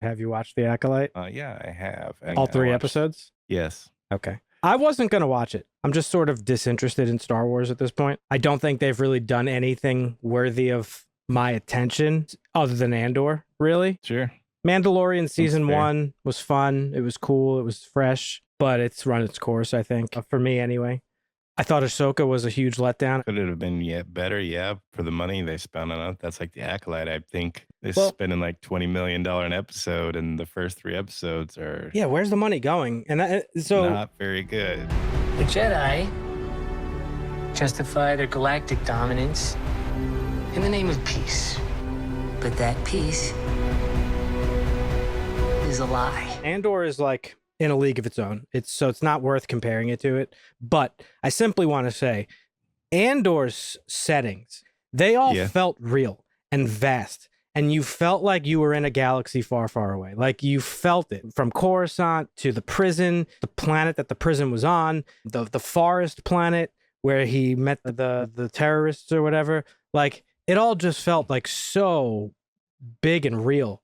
Have you watched The Acolyte? Yeah, I have. And All I three watched. episodes? Yes. Okay. I wasn't going to watch it. I'm just sort of disinterested in Star Wars at this point. I don't think they've really done anything worthy of my attention other than Andor, really. Sure. Mandalorian That's season fair. 1 was fun. It was cool. It was fresh, but it's run its course, I think, for me anyway. I thought Ahsoka was a huge letdown. Could it have been yet better? Yeah, for the money they spent on it. That's like the Acolyte. I think they're Well, spending like $20 million an episode, and the first 3 episodes are yeah, where's the money going? And so not very good. The Jedi justify their galactic dominance in the name of peace. But that peace is a lie. Andor is like in a league of its own. It's not worth comparing it to it. But I simply want to say, Andor's settings, they all felt real and vast. And you felt like you were in a galaxy far, far away. Like you felt it from Coruscant to the prison, the planet that the prison was on, the forest planet where he met the terrorists or whatever. Like it all just felt like so big and real.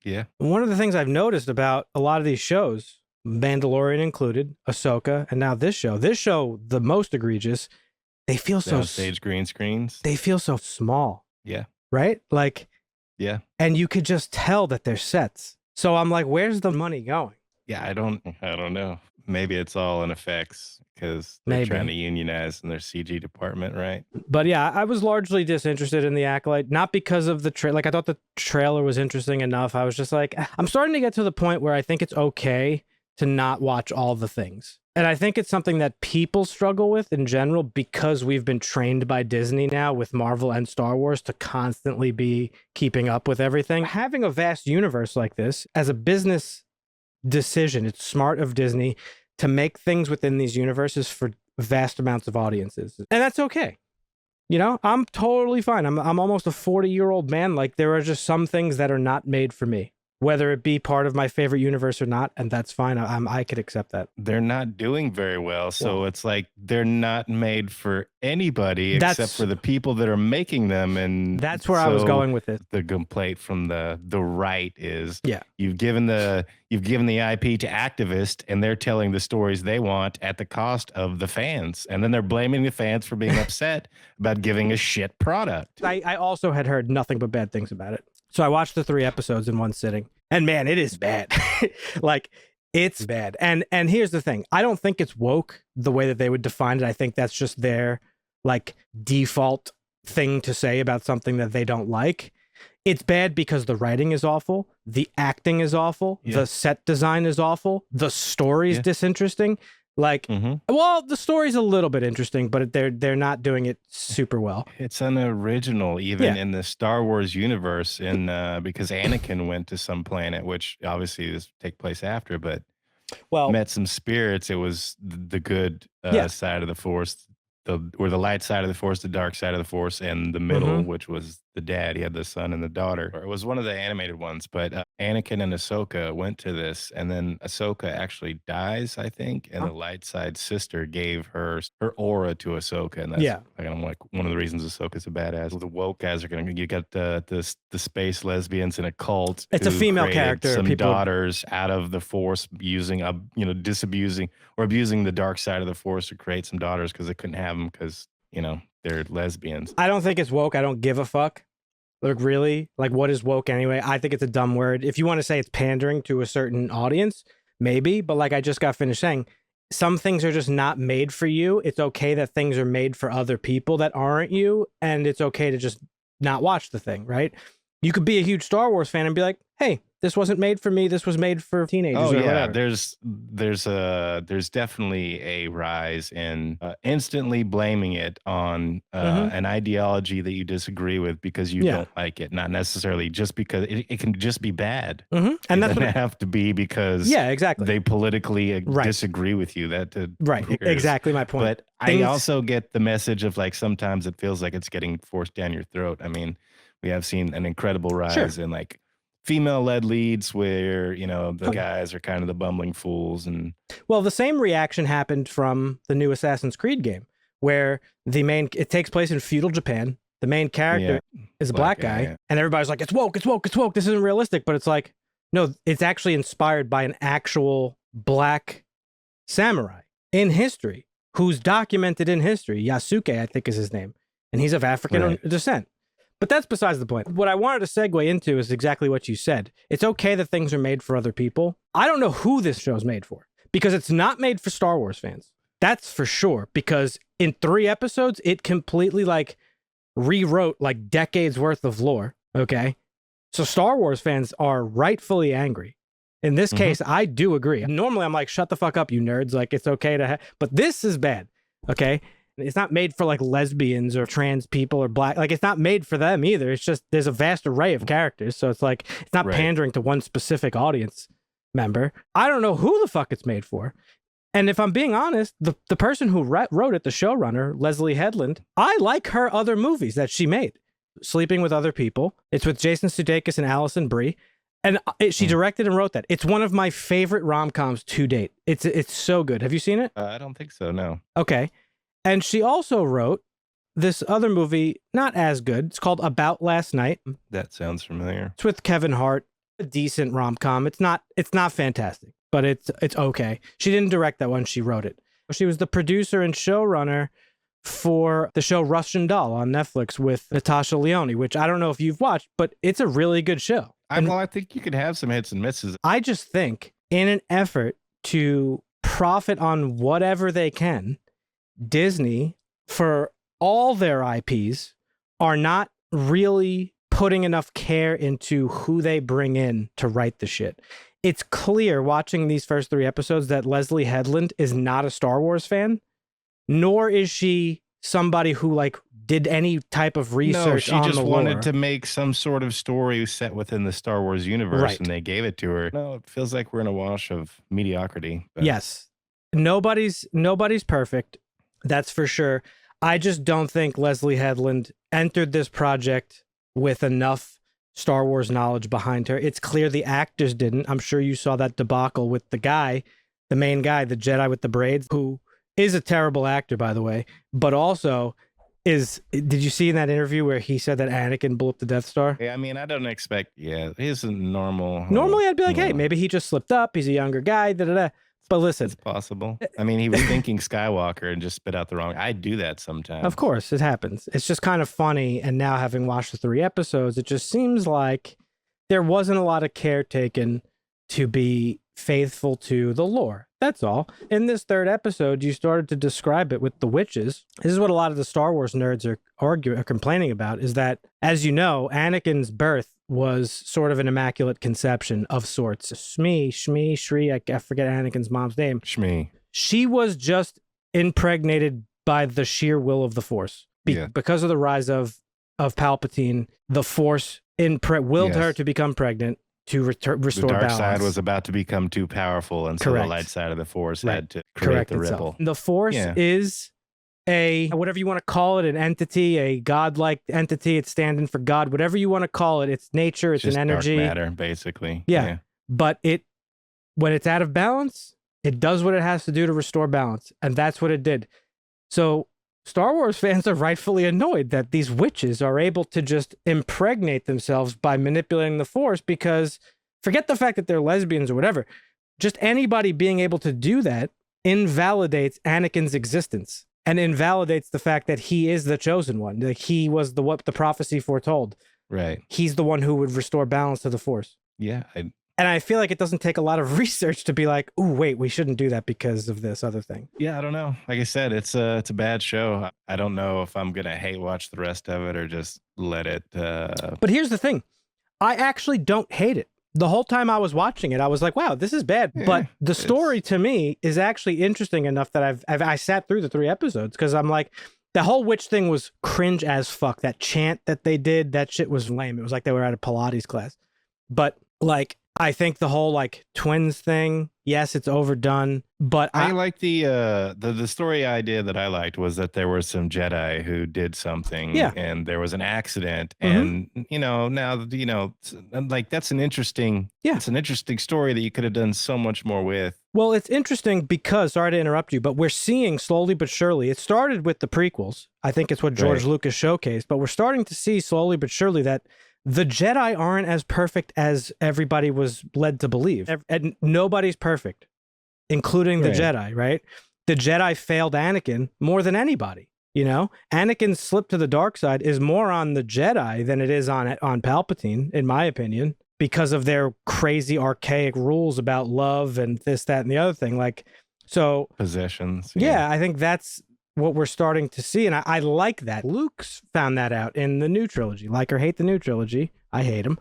Yeah. One of the things I've noticed about a lot of these shows, Mandalorian included, Ahsoka, and now this show, the most egregious, they feel so stage green screens. They feel so small. Yeah. Right? Like, yeah. And you could just tell that they're sets. So I'm like, where's the money going? Yeah, I don't know. Maybe it's all in effects because they're trying to unionize in their CG department, right? But yeah, I was largely disinterested in The Acolyte, not because of the trailer. Like, I thought the trailer was interesting enough. I was just like, I'm starting to get to the point where I think it's okay to not watch all the things. And I think it's something that people struggle with in general because we've been trained by Disney now with Marvel and Star Wars to constantly be keeping up with everything. Having a vast universe like this as a business decision, it's smart of Disney to make things within these universes for vast amounts of audiences. And that's okay. You know, I'm totally fine. I'm almost a 40-year-old man. Like, there are just some things that are not made for me, whether it be part of my favorite universe or not, and that's fine. I could accept that. They're not doing very well, so it's like they're not made for anybody except for the people that are making them, and that's where I was going with it. The complaint from the right is, yeah, you've given the IP to activists, and they're telling the stories they want at the cost of the fans, and then they're blaming the fans for being upset about giving a shit product. I also had heard nothing but bad things about it. So I watched the 3 episodes in one sitting, and man, it is bad. Like, it's bad. And here's the thing. I don't think it's woke the way that they would define it. I think that's just their like default thing to say about something that they don't like. It's bad because the writing is awful. The acting is awful. The set design is awful. The story's disinteresting. Like, well, the story's a little bit interesting, but they're not doing it super well. It's unoriginal, even in the Star Wars universe, and because Anakin went to some planet, which obviously this take place after, but met some spirits. It was the good side of the Force, or the light side of the Force, the dark side of the Force, and the middle, which was the dad. He had the son and the daughter. It was one of the animated ones, but Anakin and Ahsoka went to this, and then Ahsoka actually dies, I think, and the light side sister gave her aura to Ahsoka, and that's like one of the reasons Ahsoka's a badass. The woke guys are you got the space lesbians in a cult. It's a female character. Some daughters out of the Force using disabusing or abusing the dark side of the Force to create some daughters because they couldn't have them because they're lesbians. I don't think it's woke. I don't give a fuck. Like, really? Like, what is woke anyway? I think it's a dumb word. If you want to say it's pandering to a certain audience, maybe. But like I just got finished saying, some things are just not made for you. It's okay that things are made for other people that aren't you. And it's okay to just not watch the thing, right? You could be a huge Star Wars fan and be like, hey, this wasn't made for me. This was made for teenagers. Oh, or yeah. whatever. There's definitely a rise in instantly blaming it on an ideology that you disagree with because you don't like it. Not necessarily just because it can just be bad. And it that's doesn't have to be because they politically disagree with you. Exactly my point. But I also get the message of like sometimes it feels like it's getting forced down your throat. I mean, we have seen an incredible rise in like female-led leads where, the guys are kind of the bumbling fools. And well, the same reaction happened from the new Assassin's Creed game where it takes place in feudal Japan. The main character is a black guy, and everybody's like, it's woke, this isn't realistic. But it's like, No, it's actually inspired by an actual black samurai in history who's documented in history. Yasuke, I think is his name. And he's of African descent. But that's besides the point. What I wanted to segue into is exactly what you said. It's okay that things are made for other people. I don't know who this show's made for, because it's not made for Star Wars fans. That's for sure, because in 3 episodes, it completely like rewrote like decades worth of lore, okay? So Star Wars fans are rightfully angry. In this case, I do agree. Normally, I'm like, shut the fuck up, you nerds. Like, it's okay to but this is bad, okay? It's not made for like lesbians or trans people or black. Like, it's not made for them either. It's just there's a vast array of characters. So it's like, it's not pandering to one specific audience member. I don't know who the fuck it's made for. And if I'm being honest, the person who wrote it, the showrunner, Leslie Headland, I like her other movies that she made. Sleeping with Other People. It's with Jason Sudeikis and Alison Brie. And she directed and wrote that. It's one of my favorite rom-coms to date. It's so good. Have you seen it? I don't think so, no. Okay. And she also wrote this other movie, not as good. It's called About Last Night. That sounds familiar. It's with Kevin Hart. A decent rom-com. It's not fantastic, but it's okay. She didn't direct that one. She wrote it. She was the producer and showrunner for the show Russian Doll on Netflix with Natasha Lyonne, which I don't know if you've watched, but it's a really good show. I think you could have some hits and misses. I just think in an effort to profit on whatever they can, Disney, for all their IPs, are not really putting enough care into who they bring in to write the shit. It's clear watching these first 3 episodes that Leslie Headland is not a Star Wars fan, nor is she somebody who like did any type of research on the lore. No, she just wanted to make some sort of story set within the Star Wars universe, and they gave it to her. No, it feels like we're in a wash of mediocrity. But... Yes. Nobody's perfect. That's for sure. I just don't think Leslie Headland entered this project with enough Star Wars knowledge behind her. It's clear the actors didn't. I'm sure you saw that debacle with the main guy, the Jedi with the braids, who is a terrible actor, by the way, but also did you see in that interview where he said that Anakin blew up the Death Star? Yeah, I mean, I don't expect, he's a normal. Normally I'd be like, hey, maybe he just slipped up. He's a younger guy, da-da-da. But listen. It's possible. I mean, he was thinking Skywalker and just spit out the wrong. I do that sometimes. Of course, it happens. It's just kind of funny. And now having watched the 3 episodes, it just seems like there wasn't a lot of care taken to be faithful to the lore. That's all. In this 3rd episode, you started to describe it with the witches. This is what a lot of the Star Wars nerds are complaining about, is that, as you know, Anakin's birth was sort of an immaculate conception of sorts. Shmi, Shri, I forget Anakin's mom's name. Shmi. She was just impregnated by the sheer will of the Force. Because of the rise of Palpatine, the Force willed her to become pregnant, to restore balance. The dark side was about to become too powerful, and so the light side of the Force had to create the ripple. The Force is a, whatever you want to call it, an entity, a godlike entity. It's standing for God, whatever you want to call it. It's nature. It's an energy. Dark matter, basically. Yeah. But when it's out of balance, it does what it has to do to restore balance. And that's what it did. So Star Wars fans are rightfully annoyed that these witches are able to just impregnate themselves by manipulating the Force, because forget the fact that they're lesbians or whatever. Just anybody being able to do that invalidates Anakin's existence and invalidates the fact that he is the chosen one. Like, he was what the prophecy foretold. Right. He's the one who would restore balance to the Force. Yeah. And I feel like it doesn't take a lot of research to be like, ooh, wait, we shouldn't do that because of this other thing. Yeah, I don't know. Like I said, it's a bad show. I don't know if I'm going to hate watch the rest of it or just let it. But here's the thing. I actually don't hate it. The whole time I was watching it, I was like, wow, this is bad. Yeah, but the story to me is actually interesting enough that I sat through the 3 episodes, because I'm like, the whole witch thing was cringe as fuck. That chant that they did, that shit was lame. It was like they were at a Pilates class. But like, I think the whole like twins thing, yes, it's overdone, but I like the story idea that I liked was that there were some Jedi who did something, and there was an accident, and like that's an interesting, it's an interesting story that you could have done so much more with. Well, it's interesting because, sorry to interrupt you, but we're seeing slowly but surely. It started with the prequels. I think it's what George Lucas showcased, but we're starting to see slowly but surely that the Jedi aren't as perfect as everybody was led to believe. And nobody's perfect, including the Jedi, right? The Jedi failed Anakin more than anybody, you know? Anakin's slip to the dark side is more on the Jedi than it is on Palpatine, in my opinion, because of their crazy archaic rules about love and this, that, and the other thing. Like, so possessions. Yeah, I think that's what we're starting to see. And I like that. Luke's found that out in the new trilogy. Like or hate the new trilogy. I hate him.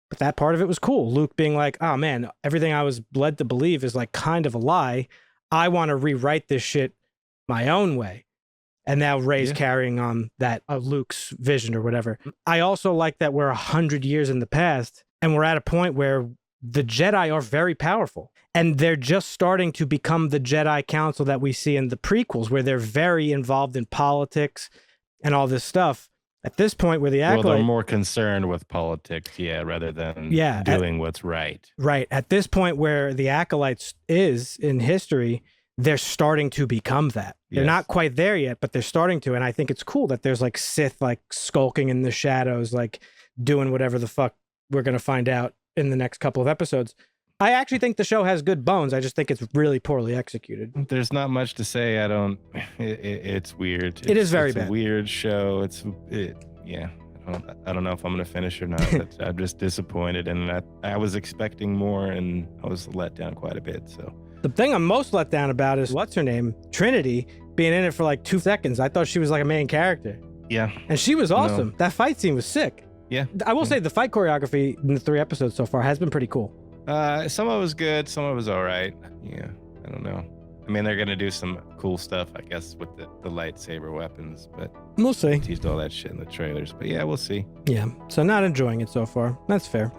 But that part of it was cool. Luke being like, oh man, everything I was led to believe is like kind of a lie. I want to rewrite this shit my own way. And now Rey's carrying on that Luke's vision or whatever. I also like that we're 100 years in the past and we're at a point where the Jedi are very powerful. And they're just starting to become the Jedi Council that we see in the prequels, where they're very involved in politics and all this stuff. At this point, where the Acolyte... Well, they're more concerned with politics, rather than doing what's right. Right. At this point where the Acolytes is in history, they're starting to become that. They're not quite there yet, but they're starting to. And I think it's cool that there's like Sith like skulking in the shadows, like doing whatever the fuck we're going to find out in the next couple of episodes. I actually think the show has good bones. I just think it's really poorly executed. There's not much to say. It's weird. It is very bad. It's a weird show. I don't know if I'm going to finish or not. I'm just disappointed. And I was expecting more and I was let down quite a bit. So the thing I'm most let down about is what's her name? Trinity being in it for like 2 seconds. I thought she was like a main character. Yeah. And she was awesome. No. That fight scene was sick. Yeah. I will say the fight choreography in the 3 episodes so far has been pretty cool. Some of it was good, some of it was all right. Yeah, I don't know. I mean, they're gonna do some cool stuff, I guess, with the lightsaber weapons, but we'll see. Teased all that shit in the trailers, but yeah, we'll see. Yeah, so not enjoying it so far. That's fair.